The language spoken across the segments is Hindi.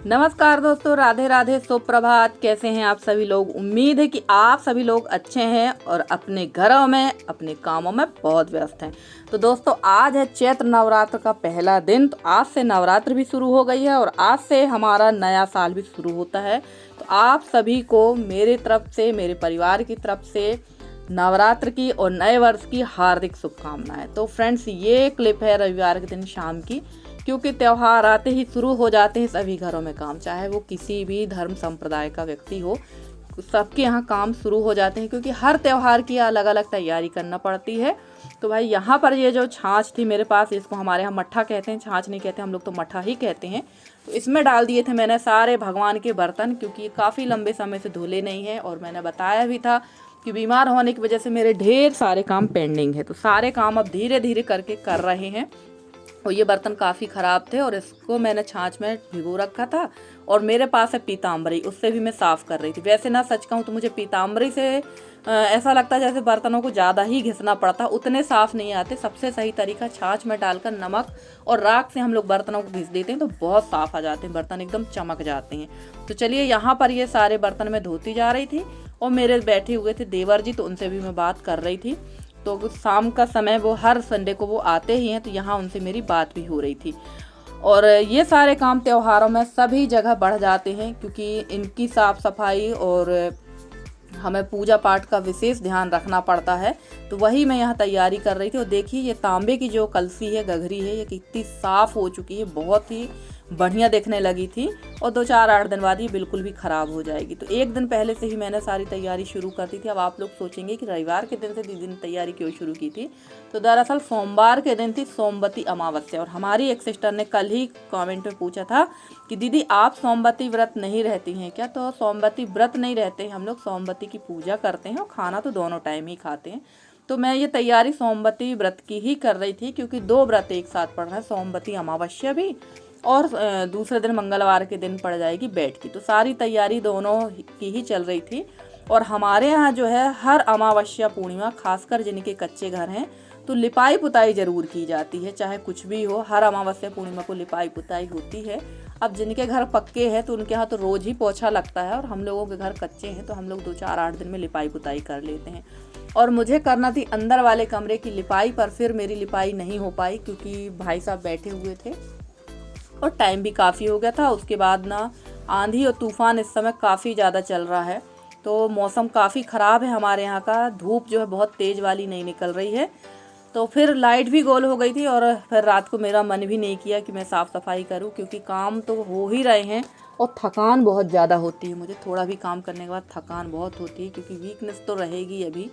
नमस्कार दोस्तों, राधे राधे, सुप्रभात। कैसे हैं आप सभी लोग? उम्मीद है कि आप सभी लोग अच्छे हैं और अपने घरों में अपने कामों में बहुत व्यस्त हैं। तो दोस्तों, आज है चैत्र नवरात्र का पहला दिन। तो आज से नवरात्र भी शुरू हो गई है और आज से हमारा नया साल भी शुरू होता है। तो आप सभी को मेरी तरफ से, मेरे परिवार की तरफ से नवरात्र की और नए वर्ष की हार्दिक शुभकामनाएं। तो फ्रेंड्स, ये क्लिप है रविवार के दिन शाम की, क्योंकि त्यौहार आते ही शुरू हो जाते हैं सभी घरों में काम, चाहे वो किसी भी धर्म संप्रदाय का व्यक्ति हो, सबके यहाँ काम शुरू हो जाते हैं, क्योंकि हर त्यौहार की अलग अलग तैयारी करना पड़ती है। तो भाई यहाँ पर ये जो छाछ थी मेरे पास, इसको हमारे यहाँ मट्ठा कहते हैं, छाछ नहीं कहते हम लोग, तो मट्ठा ही कहते हैं। तो इसमें डाल दिए थे मैंने सारे भगवान के बर्तन, क्योंकि ये काफ़ी लंबे समय से धुले नहीं हैं और मैंने बताया भी था कि बीमार होने की वजह से मेरे ढेर सारे काम पेंडिंग है। तो सारे काम अब धीरे धीरे करके कर रहे हैं। और ये बर्तन काफ़ी ख़राब थे और इसको मैंने छाछ में भिगो रखा था। और मेरे पास है पीताम्बरी, उससे भी मैं साफ़ कर रही थी। वैसे ना सच कहूँ तो मुझे पीताम्बरी से ऐसा लगता है जैसे बर्तनों को ज़्यादा ही घिसना पड़ता, उतने साफ़ नहीं आते। सबसे सही तरीका छाछ में डालकर नमक और राख से हम लोग बर्तनों को घिस देते हैं तो बहुत साफ़ आ जाते हैं, बर्तन एकदम चमक जाते हैं। तो चलिए, यहाँ पर ये सारे बर्तन मैं धोती जा रही थी और मेरे बैठे हुए थे देवर जी, तो उनसे भी मैं बात कर रही थी। तो शाम का समय, वो हर संडे को वो आते ही हैं, तो यहाँ उनसे मेरी बात भी हो रही थी। और ये सारे काम त्योहारों में सभी जगह बढ़ जाते हैं, क्योंकि इनकी साफ़ सफाई और हमें पूजा पाठ का विशेष ध्यान रखना पड़ता है। तो वही मैं यहाँ तैयारी कर रही थी। और देखिए, ये तांबे की जो कलसी है, गगरी है, ये कितनी साफ़ हो चुकी है, बहुत ही बढ़िया दिखने लगी थी। और 2-4-8 दिन बाद ये बिल्कुल भी ख़राब हो जाएगी। तो एक दिन पहले से ही मैंने सारी तैयारी शुरू कर दी थी। अब आप लोग सोचेंगे कि रविवार के दिन से दीदी ने तैयारी क्यों शुरू की थी। तो दरअसल सोमवार के दिन थी सोमवती अमावस्या। और हमारी एक सिस्टर ने कल ही कमेंट में पूछा था कि दीदी आप सोमवती व्रत नहीं रहती हैं क्या? तो सोमवती व्रत नहीं रहते हैं हम लोग, सोमवती की पूजा करते हैं और खाना तो दोनों टाइम ही खाते हैं। तो मैं ये तैयारी सोमवती व्रत की ही कर रही थी, क्योंकि 2 व्रत एक साथ पड़ रहा है, सोमवती अमावस्या भी और दूसरे दिन मंगलवार के दिन पड़ जाएगी बैठ की। तो सारी तैयारी दोनों की ही चल रही थी। और हमारे यहाँ जो है हर अमावस्या पूर्णिमा, खासकर जिनके कच्चे घर हैं, तो लिपाई पुताई ज़रूर की जाती है, चाहे कुछ भी हो, हर अमावस्या पूर्णिमा को लिपाई पुताई होती है। अब जिनके घर पक्के हैं तो उनके यहाँ तो रोज़ ही पोछा लगता है, और हम लोगों के घर कच्चे हैं तो हम लोग 2-4-8 दिन में लिपाई पुताई कर लेते हैं। और मुझे करना थी अंदर वाले कमरे की लिपाई, पर फिर मेरी लिपाई नहीं हो पाई, क्योंकि भाई साहब बैठे हुए थे और टाइम भी काफ़ी हो गया था। उसके बाद ना आंधी और तूफ़ान इस समय काफ़ी ज़्यादा चल रहा है, तो मौसम काफ़ी ख़राब है हमारे यहाँ का। धूप जो है बहुत तेज़ वाली नहीं निकल रही है। तो फिर लाइट भी गोल हो गई थी और फिर रात को मेरा मन भी नहीं किया कि मैं साफ़ सफाई करूं, क्योंकि काम तो हो ही रहे हैं और थकान बहुत ज़्यादा होती है। मुझे थोड़ा भी काम करने के बाद थकान बहुत होती है, क्योंकि वीकनेस तो रहेगी अभी।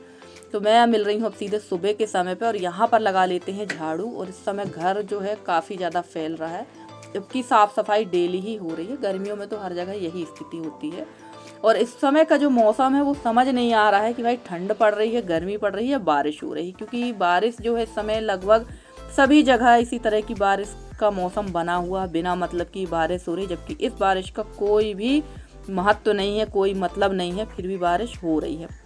तो मैं मिल रही हूँ अब सीधे सुबह के समय पे, और यहाँ पर लगा लेते हैं झाड़ू। और इस समय घर जो है काफ़ी ज़्यादा फैल रहा है, जबकि साफ़ सफाई डेली ही हो रही है। गर्मियों में तो हर जगह यही स्थिति होती है। और इस समय का जो मौसम है वो समझ नहीं आ रहा है कि भाई ठंड पड़ रही है, गर्मी पड़ रही है, बारिश हो रही है, क्योंकि बारिश जो है इस समय लगभग सभी जगह इसी तरह की बारिश का मौसम बना हुआ, बिना मतलब की बारिश हो रही, जबकि इस बारिश का कोई भी महत्व नहीं है, कोई मतलब नहीं है, फिर भी बारिश हो रही है।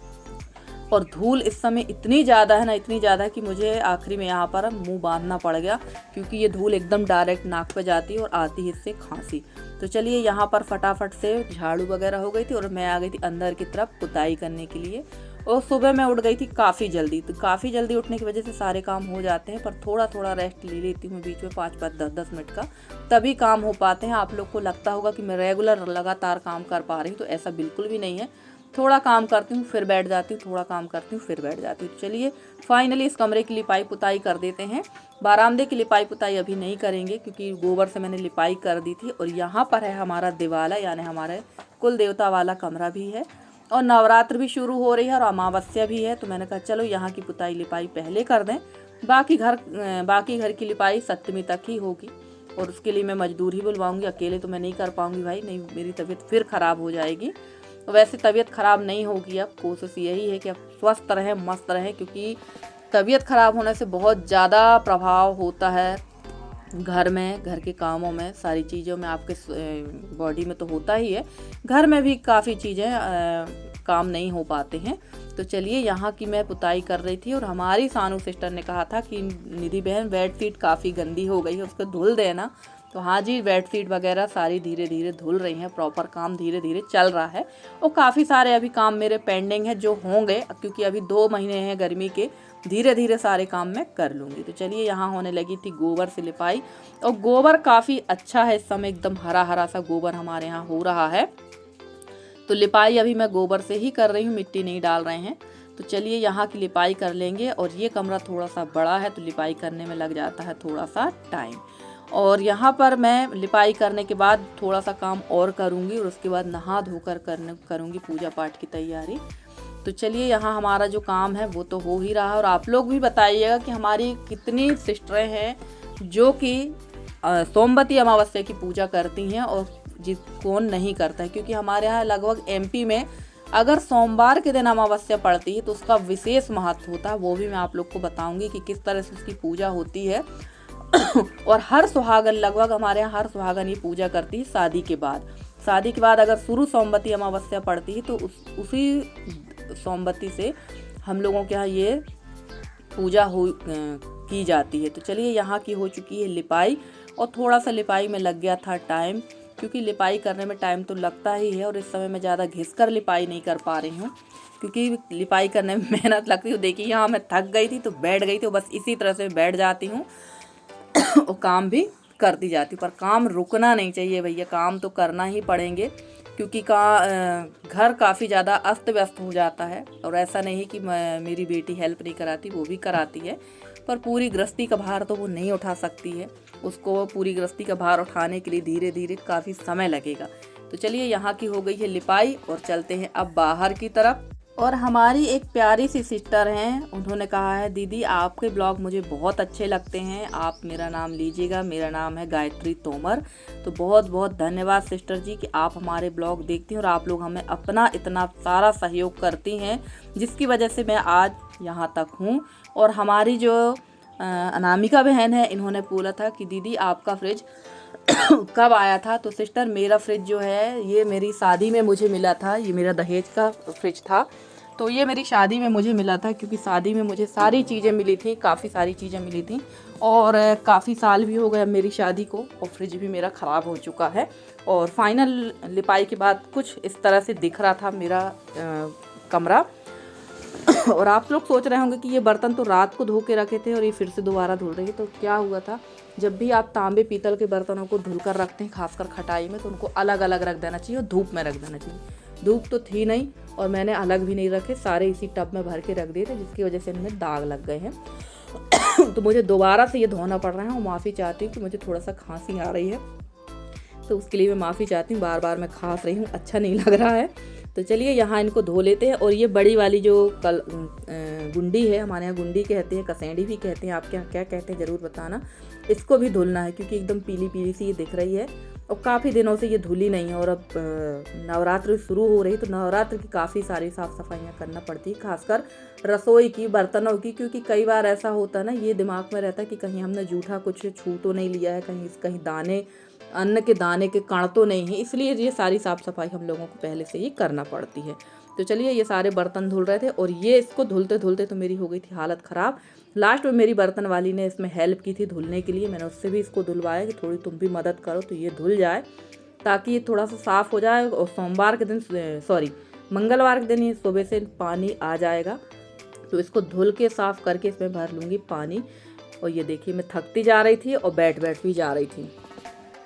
और धूल इस समय इतनी ज़्यादा है ना, इतनी ज़्यादा कि मुझे आखिरी में यहाँ पर मुंह बांधना पड़ गया, क्योंकि ये धूल एकदम डायरेक्ट नाक पे जाती है और आती है इससे खांसी। तो चलिए, यहाँ पर फटाफट से झाड़ू वगैरह हो गई थी और मैं आ गई थी अंदर की तरफ पुताई करने के लिए। और सुबह मैं उठ गई थी काफ़ी जल्दी। तो काफ़ी जल्दी उठने की वजह से सारे काम हो जाते हैं, पर थोड़ा थोड़ा रेस्ट ले लेती हूँ बीच में, 5-5, 10-10 मिनट का, तभी काम हो पाते हैं। आप लोग को लगता होगा कि मैं रेगुलर लगातार काम कर पा रही हूँ, तो ऐसा बिल्कुल भी नहीं है। थोड़ा काम करती हूँ फिर बैठ जाती हूँ, थोड़ा काम करती हूँ फिर बैठ जाती हूँ। चलिए, फाइनली इस कमरे की लिपाई पुताई कर देते हैं। बारामदे की लिपाई पुताई अभी नहीं करेंगे, क्योंकि गोबर से मैंने लिपाई कर दी थी। और यहाँ पर है हमारा दिवाला, यानी हमारे कुल देवता वाला कमरा भी है। और नवरात्र भी शुरू हो रही है और अमावस्या भी है, तो मैंने कहा चलो यहाँ की पुताई लिपाई पहले कर दें, बाकी घर की लिपाई सप्तमी तक ही होगी। और उसके लिए मैं मजदूर ही बुलवाऊँगी, अकेले तो मैं नहीं कर पाऊँगी भाई, नहीं मेरी तबीयत फिर ख़राब हो जाएगी। तो वैसे तबीयत ख़राब नहीं होगी, अब कोशिश यही है कि अब स्वस्थ रहें, मस्त रहें, क्योंकि तबीयत ख़राब होने से बहुत ज़्यादा प्रभाव होता है घर में, घर के कामों में, सारी चीज़ों में, आपके बॉडी में तो होता ही है, घर में भी काफ़ी चीज़ें काम नहीं हो पाते हैं। तो चलिए, यहाँ की मैं पुताई कर रही थी और हमारी सानू सिस्टर ने कहा था कि निधि बहन बेडशीट काफ़ी गंदी हो गई है, उसको धुल देना। तो हाँ जी, बेडशीट वगैरह सारी धीरे धीरे धुल रही हैं, प्रॉपर काम धीरे धीरे चल रहा है। और काफ़ी सारे अभी काम मेरे पेंडिंग है जो होंगे, क्योंकि अभी 2 महीने हैं गर्मी के, धीरे धीरे सारे काम मैं कर लूँगी। तो चलिए, यहाँ होने लगी थी गोबर से लिपाई, और गोबर काफ़ी अच्छा है इस समय, एकदम हरा हरा सा गोबर हमारे यहाँ हो रहा है। तो लिपाई अभी मैं गोबर से ही कर रही हूँ, मिट्टी नहीं डाल रहे हैं। तो चलिए, यहाँ की लिपाई कर लेंगे। और ये कमरा थोड़ा सा बड़ा है तो लिपाई करने में लग जाता है थोड़ा सा टाइम। और यहाँ पर मैं लिपाई करने के बाद थोड़ा सा काम और करूँगी, और उसके बाद नहा धोकर करूँगी पूजा पाठ की तैयारी। तो चलिए, यहाँ हमारा जो काम है वो तो हो ही रहा है। और आप लोग भी बताइएगा कि हमारी कितनी सिस्टरें हैं जो कि सोमवती अमावस्या की पूजा करती हैं, और कौन नहीं करता है। क्योंकि हमारे यहाँ लगभग एमपी में अगर सोमवार के दिन अमावस्या पड़ती है तो उसका विशेष महत्व होता है। वो भी मैं आप लोग को बताऊंगी कि किस तरह से उसकी पूजा होती है। और हर सुहागन, लगभग हमारे यहाँ हर सुहागन ये पूजा करती है शादी के बाद। शादी के बाद अगर शुरू सोमवती अमावस्या पड़ती है तो उसी सोमवती से हम लोगों के यहाँ ये पूजा की जाती है। तो चलिए, यहाँ की हो चुकी है लिपाई, और थोड़ा सा लिपाई में लग गया था टाइम, क्योंकि लिपाई करने में टाइम तो लगता ही है। और इस समय मैं ज़्यादा घिसकर लिपाई नहीं कर पा रही हूँ, क्योंकि लिपाई करने में मेहनत लगती है। देखिए, यहाँ मैं थक गई थी तो बैठ गई थी, तो बस इसी तरह से बैठ जाती हूँ और काम भी करती जाती हूँ। पर काम रुकना नहीं चाहिए भैया, काम तो करना ही पड़ेंगे, क्योंकि घर काफ़ी ज़्यादा अस्त व्यस्त हो जाता है। और ऐसा नहीं कि मेरी बेटी हेल्प नहीं कराती, वो भी कराती है, पर पूरी गृहस्थी का भार तो वो नहीं उठा सकती है। उसको पूरी गृहस्थी का भार उठाने के लिए धीरे धीरे काफ़ी समय लगेगा। तो चलिए, यहाँ की हो गई है लिपाई, और चलते हैं अब बाहर की तरफ। और हमारी एक प्यारी सी सिस्टर हैं, उन्होंने कहा है, दीदी आपके ब्लॉग मुझे बहुत अच्छे लगते हैं, आप मेरा नाम लीजिएगा, मेरा नाम है गायत्री तोमर। तो बहुत बहुत धन्यवाद सिस्टर जी कि आप हमारे ब्लॉग देखती हैं, और आप लोग हमें अपना इतना सारा सहयोग करती हैं, जिसकी वजह से मैं आज यहाँ तक हूँ। और हमारी जो अनामिका बहन है, इन्होंने बोला था कि दीदी आपका फ्रिज कब आया था। तो सिस्टर, मेरा फ्रिज जो है ये मेरी शादी में मुझे मिला था, ये मेरा दहेज का फ्रिज था। तो ये मेरी शादी में मुझे मिला था, क्योंकि शादी में मुझे सारी चीज़ें मिली थी, काफ़ी सारी चीज़ें मिली थी। और काफ़ी साल भी हो गए मेरी शादी को, और फ्रिज भी मेरा ख़राब हो चुका है। और फाइनल लिपाई के बाद कुछ इस तरह से दिख रहा था मेरा कमरा। और आप लोग सोच रहे होंगे कि ये बर्तन तो रात को धो के रखे थे और ये फिर से दोबारा धुल रही है। तो क्या हुआ था, जब भी आप तांबे पीतल के बर्तनों को धुल कर रखते हैं, खासकर खटाई में, तो उनको अलग अलग रख देना चाहिए और धूप में रख देना चाहिए। धूप तो थी नहीं, और मैंने अलग भी नहीं रखे, सारे इसी टब में भर के रख दिए थे, जिसकी वजह से इनमें दाग लग गए हैं। तो मुझे दोबारा से ये धोना पड़ रहा है, और माफ़ी चाहती हूँ कि मुझे थोड़ा सा खांसी आ रही है, तो उसके लिए मैं माफ़ी चाहती हूँ। बार बार मैं खांस रही हूँ, अच्छा नहीं लग रहा है। तो चलिए, यहाँ इनको धो लेते हैं। और ये बड़ी वाली जो गुंडी है, हमारे यहाँ गुंडी कहते हैं, कसेंडी भी कहते हैं, आपके यहाँ क्या कहते हैं ज़रूर बताना। इसको भी धुलना है, क्योंकि एकदम पीली पीली सी ये दिख रही है, और काफ़ी दिनों से ये धुली नहीं है। और अब नवरात्र शुरू हो रही, तो नवरात्र की काफ़ी सारी साफ़ सफाइयाँ करना पड़ती है, खासकर रसोई की, बर्तनों की। क्योंकि कई बार ऐसा होता है ना, ये दिमाग में रहता है कि कहीं हमने जूठा कुछ छू तो नहीं लिया है, कहीं दाने, अन्न के दाने के कण तो नहीं है, इसलिए ये सारी साफ़ सफाई हम लोगों को पहले से ही करना पड़ती है। तो चलिए, ये सारे बर्तन धुल रहे थे, और ये इसको धुलते धुलते तो मेरी हो गई थी हालत ख़राब। लास्ट में मेरी बर्तन वाली ने इसमें हेल्प की थी धुलने के लिए, मैंने उससे भी इसको धुलवाया कि थोड़ी तुम भी मदद करो तो ये धुल जाए, ताकि ये थोड़ा सा साफ़ हो जाए। और मंगलवार के दिन ये सुबह से पानी आ जाएगा, तो इसको धुल के साफ़ करके इसमें भर लूँगी पानी। और ये देखिए, मैं थकती जा रही थी और बैठ भी जा रही थी,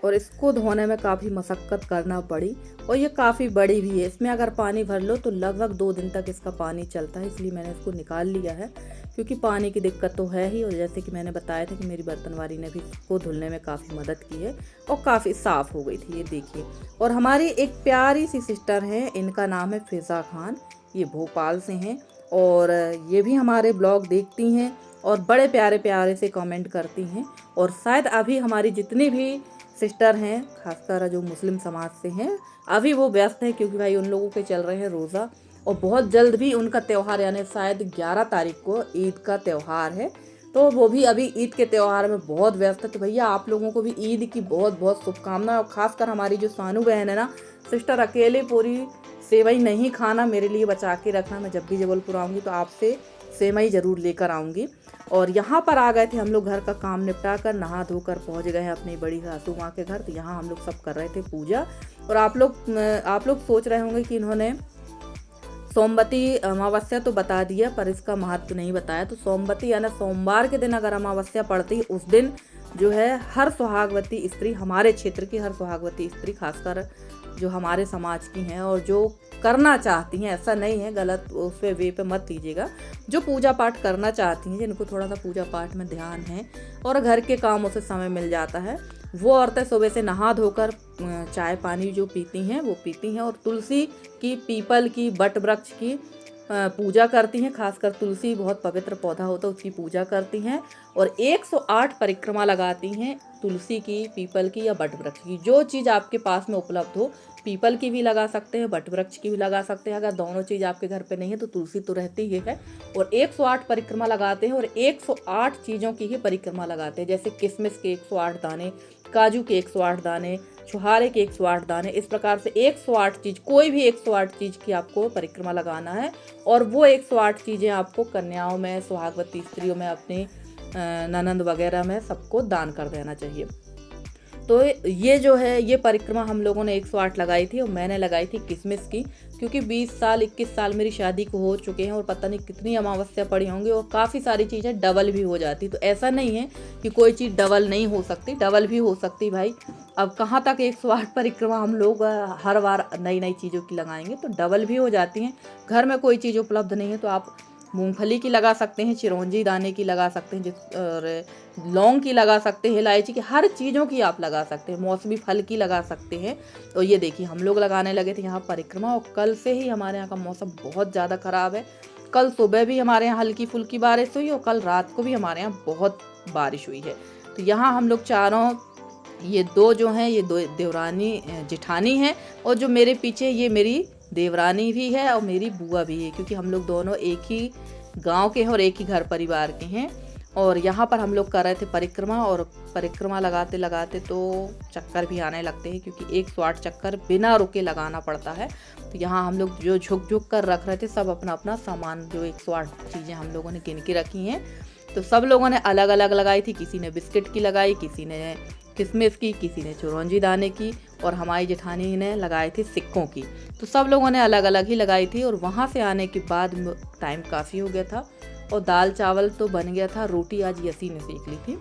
और इसको धोने में काफ़ी मशक्क़त करना पड़ी। और ये काफ़ी बड़ी भी है, इसमें अगर पानी भर लो तो लगभग 2 दिन तक इसका पानी चलता है, इसलिए मैंने इसको निकाल लिया है, क्योंकि पानी की दिक्कत तो है ही। और जैसे कि मैंने बताया था कि मेरी बर्तन वाली ने भी इसको धुलने में काफ़ी मदद की है, और काफ़ी साफ़ हो गई थी, ये देखिए। और हमारी एक प्यारी सी सिस्टर है, इनका नाम है फ़िज़ा खान, ये भोपाल से हैं, और ये भी हमारे ब्लॉग देखती हैं, और बड़े प्यारे प्यारे से कमेंट करती हैं। और शायद अभी हमारी जितनी भी सिस्टर हैं, खासकर जो मुस्लिम समाज से हैं, अभी वो व्यस्त हैं, क्योंकि भाई उन लोगों के चल रहे हैं रोज़ा, और बहुत जल्द भी उनका त्यौहार, यानी शायद 11 तारीख को ईद का त्यौहार है, तो वो भी अभी ईद के त्यौहार में बहुत व्यस्त है। तो भैया, आप लोगों को भी ईद की बहुत बहुत शुभकामनाएं। और खासकर हमारी जो सानू बहन है ना सिस्टर, अकेले पूरी सेवई नहीं खाना, मेरे लिए बचा के रखना। मैं जब भी जबलपुर आऊँगी तो आपसे सेवई ज़रूर लेकर आऊँगी। और यहाँ पर आ गए थे हम लोग घर का काम निपटा कर, नहा धोकर पहुँच गए हैं अपनी बड़ी सासू माँ के घर। तो यहाँ हम लोग सब कर रहे थे पूजा। और आप लोग सोच रहे होंगे कि इन्होंने सोमवती अमावस्या तो बता दिया पर इसका महत्व नहीं बताया। तो सोमवती यानी सोमवार के दिन अगर अमावस्या पड़ती है, उस दिन जो है हर सुहागवती स्त्री, हमारे क्षेत्र की हर सुहागवती स्त्री, खासकर जो हमारे समाज की हैं और जो करना चाहती हैं, ऐसा नहीं है गलत उस पे वे पे मत लीजिएगा, जो पूजा पाठ करना चाहती हैं, जिनको थोड़ा सा पूजा पाठ में ध्यान है और घर के कामों से समय मिल जाता है, वो औरतें सुबह से नहा धोकर चाय पानी जो पीती हैं वो पीती हैं और तुलसी की, पीपल की, बट वृक्ष की पूजा करती हैं। खासकर तुलसी बहुत पवित्र पौधा होता है, उसकी पूजा करती हैं और 108 परिक्रमा लगाती हैं तुलसी की, पीपल की या बट वृक्ष की। जो चीज़ आपके पास में उपलब्ध हो, पीपल की भी लगा सकते हैं, बट वृक्ष की भी लगा सकते हैं। अगर दोनों चीज़ आपके घर पे नहीं है तो तुलसी तो रहती ही है। और 108 परिक्रमा लगाते हैं और 108 चीज़ों की ही परिक्रमा लगाते हैं, जैसे किशमिश के 108 दाने, काजू के 108 दाने, छुहारे के 108 दाने, इस प्रकार से 108 चीज़, कोई भी 108 चीज़ की आपको परिक्रमा लगाना है। और वो 108 चीज़ें आपको कन्याओं में, सुहागवती स्त्रियों में, अपनी ननंद वगैरह में सबको दान कर देना चाहिए। तो ये जो है ये परिक्रमा हम लोगों ने 108 लगाई थी और मैंने लगाई थी किशमिश की, क्योंकि 20 साल 21 साल मेरी शादी को हो चुके हैं और पता नहीं कितनी अमावस्या पड़ी होंगी और काफ़ी सारी चीज़ें डबल भी हो जाती। तो ऐसा नहीं है कि कोई चीज़ डबल नहीं हो सकती, डबल भी हो सकती भाई। अब कहाँ तक 108 परिक्रमा हम लोग हर बार नई नई चीज़ों की लगाएंगे, तो डबल भी हो जाती हैं। घर में कोई चीज़ उपलब्ध नहीं है तो आप मूंगफली की लगा सकते हैं, चिरौंजी दाने की लगा सकते हैं, और लौंग की लगा सकते हैं, इलायची की, हर चीज़ों की आप लगा सकते हैं, मौसमी फल की लगा सकते हैं। तो ये देखिए हम लोग लगाने लगे थे यहाँ परिक्रमा और कल से ही हमारे यहाँ का मौसम बहुत ज़्यादा ख़राब है। कल सुबह भी हमारे यहाँ हल्की फुल्की बारिश हुई और कल रात को भी हमारे यहाँ बहुत बारिश हुई है। तो यहाँ हम लोग चारों, ये दो जो हैं ये दो देवरानी जेठानी हैं और जो मेरे पीछे ये मेरी देवरानी भी है और मेरी बुआ भी है, क्योंकि हम लोग दोनों एक ही गांव के हैं और एक ही घर परिवार के हैं। और यहाँ पर हम लोग कर रहे थे परिक्रमा और परिक्रमा लगाते लगाते तो चक्कर भी आने लगते हैं, क्योंकि 108 चक्कर बिना रुके लगाना पड़ता है। तो यहाँ हम लोग जो झुक झुक कर रख रहे थे, सब अपना अपना सामान, जो 108 चीज़ें हम लोगों ने गिन के रखी हैं, तो सब लोगों ने अलग अलग लगाई थी। किसी ने बिस्किट की लगाई, किसी ने किशमिश की, किसी ने चिरौंजी दाने की और हमारी जेठानी ने लगाए थे सिक्कों की। तो सब लोगों ने अलग अलग ही लगाई थी। और वहाँ से आने के बाद टाइम काफ़ी हो गया था और दाल चावल तो बन गया था। रोटी आज यसी ने सेक ली थी,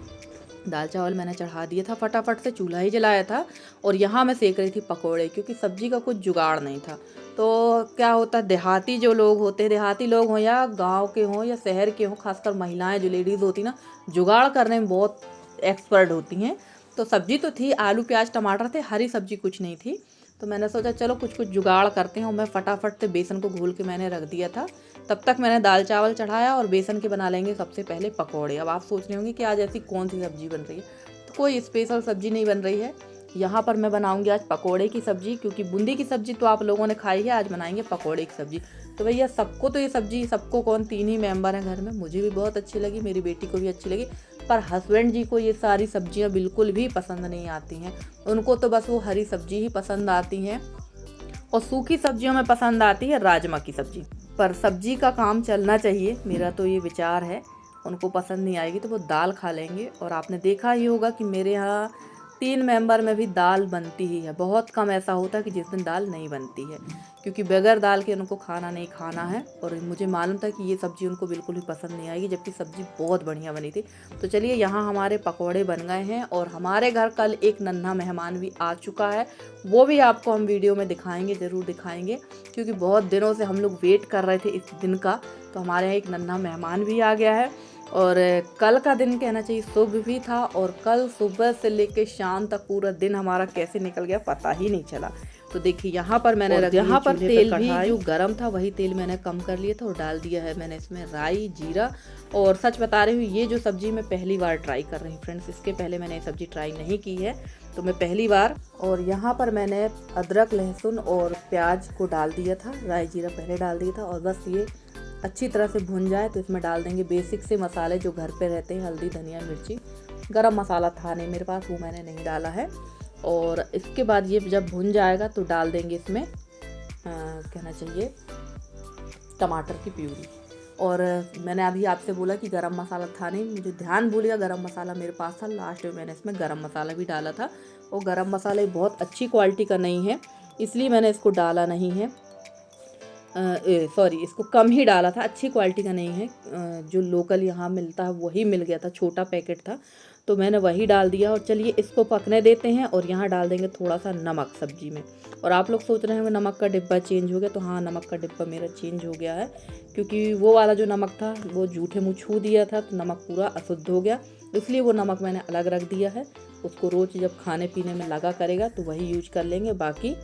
दाल चावल मैंने चढ़ा दिया था, फटाफट से चूल्हा ही जलाया था। और यहाँ मैं सेक रही थी पकोड़े, क्योंकि सब्जी का कुछ जुगाड़ नहीं था। तो क्या होता है, देहाती जो लोग होते हैं, देहाती लोग हों या गांव के हों या शहर के हों, खासकर महिलाएं जो लेडीज़ होती ना, जुगाड़ करने में बहुत एक्सपर्ट होती हैं। तो सब्जी तो थी, आलू प्याज टमाटर थे, हरी सब्जी कुछ नहीं थी। तो मैंने सोचा चलो कुछ कुछ जुगाड़ करते हैं और मैं फटाफट से बेसन को घोल के मैंने रख दिया था। तब तक मैंने दाल चावल चढ़ाया और बेसन के बना लेंगे सबसे पहले पकौड़े। अब आप सोच रहे होंगे कि आज ऐसी कौन सी सब्जी बन रही है, तो कोई स्पेशल सब्जी नहीं बन रही है। यहाँ पर मैं बनाऊंगी आज पकोड़े की सब्जी, क्योंकि बूंदी की सब्जी तो आप लोगों ने खाई है, आज बनाएंगे पकोड़े की सब्जी। तो भैया सबको तो ये सब्जी, सबको कौन, 3 ही मेंबर हैं घर में, मुझे भी बहुत अच्छी लगी, मेरी बेटी को भी अच्छी लगी, पर हस्बैंड जी को ये सारी सब्जियां बिल्कुल भी पसंद नहीं आती हैं। उनको तो बस वो हरी सब्जी ही पसंद आती हैं और सूखी सब्जियों में पसंद आती है राजमा की सब्जी। पर सब्जी का काम चलना चाहिए, मेरा तो ये विचार है। उनको पसंद नहीं आएगी तो वो दाल खा लेंगे। और आपने देखा ही होगा कि मेरे यहाँ 3 मेंबर में भी दाल बनती ही है। बहुत कम ऐसा होता है कि जिस दिन दाल नहीं बनती है, क्योंकि बगैर दाल के उनको खाना नहीं खाना है। और मुझे मालूम था कि ये सब्ज़ी उनको बिल्कुल भी पसंद नहीं आएगी, जबकि सब्ज़ी बहुत बढ़िया बनी थी। तो चलिए यहाँ हमारे पकौड़े बन गए हैं और हमारे घर कल एक नन्हा मेहमान भी आ चुका है, वो भी आपको हम वीडियो में दिखाएंगे, ज़रूर दिखाएंगे, क्योंकि बहुत दिनों से हम लोग वेट कर रहे थे इस दिन का। तो हमारे यहाँ एक नन्हा मेहमान भी आ गया है और कल का दिन कहना चाहिए शुभ भी था। और कल सुबह से लेकर शाम तक पूरा दिन हमारा कैसे निकल गया पता ही नहीं चला। तो देखिए यहाँ पर मैंने यहाँ पर तेल भी जो गरम था वही तेल मैंने कम कर लिया था और डाल दिया है मैंने इसमें राई जीरा। और सच बता रही हूँ, ये जो सब्जी मैं पहली बार ट्राई कर रही हूँ फ्रेंड्स, इसके पहले मैंने ये सब्जी ट्राई नहीं की है, तो मैं पहली बार। और यहाँ पर मैंने अदरक लहसुन और प्याज को डाल दिया था, राई जीरा पहले डाल दिया था। और बस ये अच्छी तरह से भुन जाए तो इसमें डाल देंगे बेसिक से मसाले जो घर पे रहते हैं, हल्दी धनिया मिर्ची। गरम मसाला था नहीं मेरे पास, वो मैंने नहीं डाला है। और इसके बाद ये जब भुन जाएगा तो डाल देंगे इसमें कहना चाहिए टमाटर की प्यूरी। और मैंने अभी आपसे बोला कि गरम मसाला था नहीं, मुझे ध्यान भूल गया, गरम मसाला मेरे पास था। लास्ट में मैंने इसमें गरम मसाला भी डाला था, और गरम मसाला बहुत अच्छी क्वालिटी का नहीं है, इसलिए मैंने इसको डाला नहीं है। सॉरी, इसको कम ही डाला था, अच्छी क्वालिटी का नहीं है। जो लोकल यहाँ मिलता है वही मिल गया था, छोटा पैकेट था, तो मैंने वही डाल दिया। और चलिए इसको पकने देते हैं, और यहाँ डाल देंगे थोड़ा सा नमक सब्जी में। और आप लोग सोच रहे हैं नमक का डिब्बा चेंज हो गया, तो हाँ, नमक का डिब्बा मेरा चेंज हो गया है, क्योंकि वो वाला जो नमक था वो जूठे मुँह छू दिया था, तो नमक पूरा अशुद्ध हो गया, इसलिए वो नमक मैंने अलग रख दिया है। उसको रोज़ जब खाने पीने में लगा करेगा तो वही यूज कर लेंगे, बाकी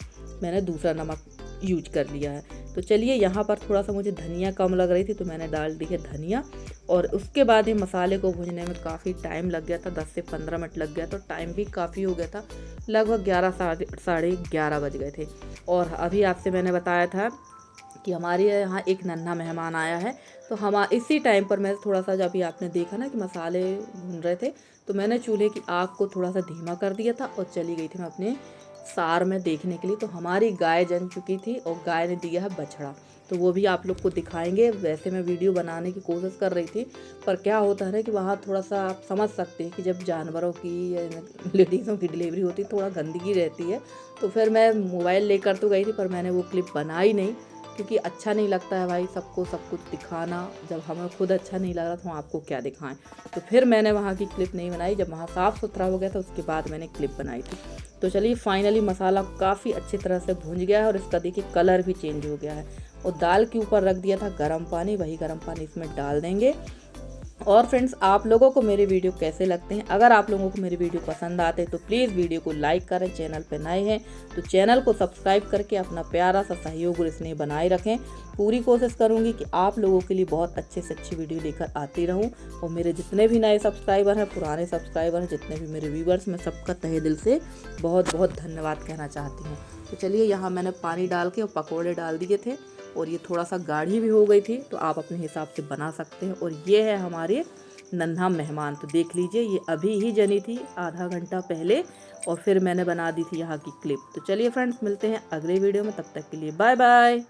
मैंने दूसरा नमक यूज कर लिया है। तो चलिए, यहाँ पर थोड़ा सा मुझे धनिया कम लग रही थी, तो मैंने डाल दी है धनिया। और उसके बाद ही मसाले को भूनने में काफ़ी टाइम लग गया था, 10 से 15 मिनट लग गया, तो टाइम भी काफ़ी हो गया था, लगभग 11 साढ़े 11 बज गए थे। और अभी आपसे मैंने बताया था कि हमारे यहाँ एक नन्हा मेहमान आया है, तो हम इसी टाइम पर मैं थोड़ा सा, जब भी आपने देखा ना कि मसाले भून रहे थे, तो मैंने चूल्हे की आग को थोड़ा सा धीमा कर दिया था, और चली गई थी मैं अपने सार में देखने के लिए। तो हमारी गाय जन चुकी थी, और गाय ने दिया है बछड़ा, तो वो भी आप लोग को दिखाएंगे। वैसे मैं वीडियो बनाने की कोशिश कर रही थी, पर क्या होता है ना कि वहाँ थोड़ा सा आप समझ सकते हैं कि जब जानवरों की या लेडीज़ों की डिलीवरी होती है, थोड़ा गंदगी रहती है, तो फिर मैं मोबाइल लेकर तो गई थी, पर मैंने वो क्लिप बनाई नहीं, क्योंकि अच्छा नहीं लगता है भाई सबको सब कुछ दिखाना, जब हमें खुद अच्छा नहीं लग रहा तो हम आपको क्या दिखाएं। तो फिर मैंने वहाँ की क्लिप नहीं बनाई, जब वहाँ साफ़ सुथरा हो गया था उसके बाद मैंने क्लिप बनाई थी। तो चलिए, फाइनली मसाला काफ़ी अच्छी तरह से भूंज गया है, और इसका देखिए कलर भी चेंज हो गया है। और दाल के ऊपर रख दिया था गर्म पानी, वही गर्म पानी इसमें डाल देंगे। और फ्रेंड्स, आप लोगों को मेरे वीडियो कैसे लगते हैं? अगर आप लोगों को मेरे वीडियो पसंद आते हैं तो प्लीज़ वीडियो को लाइक करें, चैनल पर नए हैं तो चैनल को सब्सक्राइब करके अपना प्यारा सा सहयोग और स्नेह बनाए रखें। पूरी कोशिश करूंगी कि आप लोगों के लिए बहुत अच्छे से अच्छी वीडियो लेकर आती रहूं। और मेरे जितने भी नए सब्सक्राइबर हैं, पुराने सब्सक्राइबर हैं, जितने भी मेरे व्यूवर्स, मैं सबका तहे दिल से बहुत बहुत धन्यवाद कहना चाहती हूँ। तो चलिए, यहाँ मैंने पानी डाल के और पकौड़े डाल दिए थे, और ये थोड़ा सा गाढ़ी भी हो गई थी, तो आप अपने हिसाब से बना सकते हैं। और ये है हमारे नन्हा मेहमान, तो देख लीजिए, ये अभी ही जनी थी आधा घंटा पहले, और फिर मैंने बना दी थी यहाँ की क्लिप। तो चलिए फ्रेंड्स, मिलते हैं अगले वीडियो में, तब तक के लिए बाय बाय।